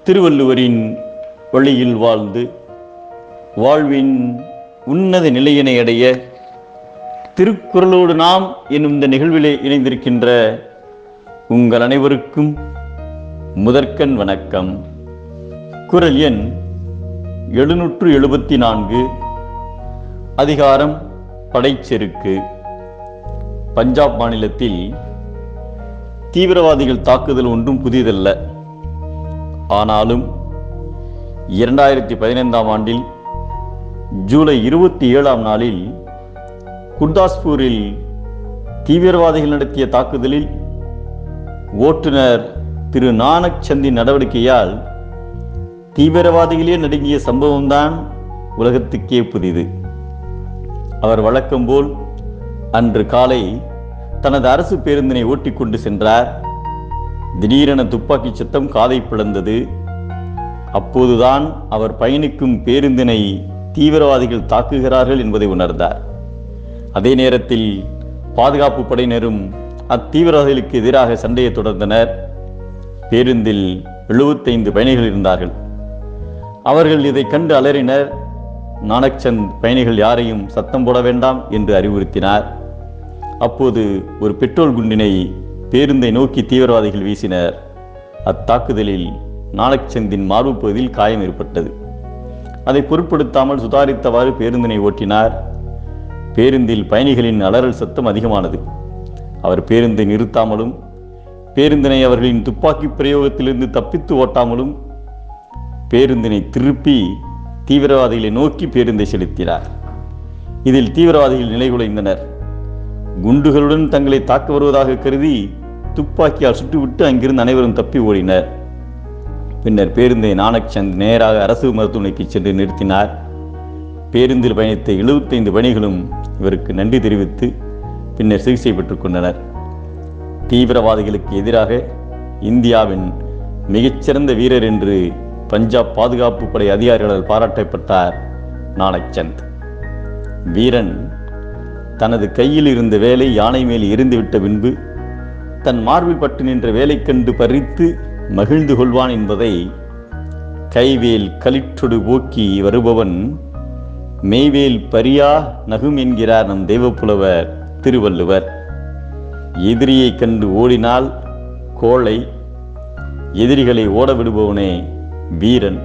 திருவள்ளுவரின் வழியில் வாழ்ந்து வாழ்வின் உன்னத நிலையினை அடைய திருக்குறளோடு நாம் என்னும் இந்த நிகழ்விலே இணைந்திருக்கின்ற உங்கள் அனைவருக்கும் முதற்கண் வணக்கம். குறள் எண் 774, அதிகாரம் படைச்செருக்கு. பஞ்சாப் மாநிலத்தில் தீவிரவாதிகள் தாக்குதல் ஒன்றும் புதியதல்ல. ஆனாலும் 2015ஆம் ஆண்டில் ஜூலை 27ஆம் நாளில் குர்தாஸ்பூரில் தீவிரவாதிகள் நடத்திய தாக்குதலில் ஓட்டுநர் திரு நானக் சந்தின் நடவடிக்கையால் தீவிரவாதிகளே நடுங்கிய சம்பவம்தான் உலகத்துக்கே புதிது. அவர் வழக்கம்போல் அன்று காலை தனது அரசு பேருந்தினை ஓட்டிக்கொண்டு சென்றார். திடீரென துப்பாக்கி சத்தம் காதை பிளந்தது. அப்போதுதான் அவர் பயணிக்கும் பேருந்தினை தீவிரவாதிகள் தாக்குகிறார்கள் என்பதை உணர்ந்தார். அதே நேரத்தில் பாதுகாப்பு படையினரும் அத்தீவிரவாதிகளுக்கு எதிராக சண்டையை தொடர்ந்தனர். பேருந்தில் 75 பயணிகள் இருந்தார்கள். அவர்கள் இதை கண்டு அலறினர். நானக்சந்த் பயணிகள் யாரையும் சத்தம் போட வேண்டாம் என்று அறிவுறுத்தினார். அப்போது ஒரு பெட்ரோல் குண்டினை பேருந்தை நோக்கி தீவிரவாதிகள் வீசினர். அத்தாக்குதலில் நானக்சந்தின் மார்பு பகுதியில் காயம் ஏற்பட்டது. அதை பொருட்படுத்தாமல் சுதாரித்தவாறு பேருந்தினை ஓட்டினார். பேருந்தில் பயணிகளின் அலறல் சத்தம் அதிகமானது. அவர் பேருந்தை நிறுத்தாமலும் பேருந்தினை அவர்களின் துப்பாக்கி பிரயோகத்திலிருந்து தப்பித்து ஓட்டாமலும் பேருந்தினை திருப்பி தீவிரவாதிகளை நோக்கி பேருந்தை செலுத்தினார். இதில் தீவிரவாதிகள் நிலைகுலைந்தனர். குண்டுகளுடன் தங்களை தாக்க வருவதாக கருதி துப்பாக்கியால் சுட்டுவிட்டு அங்கிருந்து அனைவரும் தப்பி ஓடினர். பின்னர் பேருந்தை நானக்சந்த் நேராக அரசு மருத்துவமனைக்கு சென்று நிறுத்தினார். பேருந்தில் பயணித்த 75 பயணிகளும் இவருக்கு நன்றி தெரிவித்து பின்னர் சிகிச்சை பெற்றுக் கொண்டனர். தீவிரவாதிகளுக்கு எதிராக இந்தியாவின் மிகச்சிறந்த வீரர் என்று பஞ்சாப் பாதுகாப்பு படை அதிகாரிகளால் பாராட்டப்பட்டார் நானக்சந்த். வீரன் தனது கையில் இருந்த வேலை யானை மேல் எரிந்துவிட்ட பின்பு தன் மார்பில் பட்டு நின்ற வேலை கண்டு பறித்து மகிழ்ந்து கொள்வான் என்பதை கைவேல் களிற்றொடு போக்கி வருபவன் மெய்வேல் பரியா நகும் என்கிறார் நம் தெய்வப்புலவர் திருவள்ளுவர். எதிரியை கண்டு ஓடினால் கோழை, எதிரிகளை ஓட விடுபவனே வீரன்.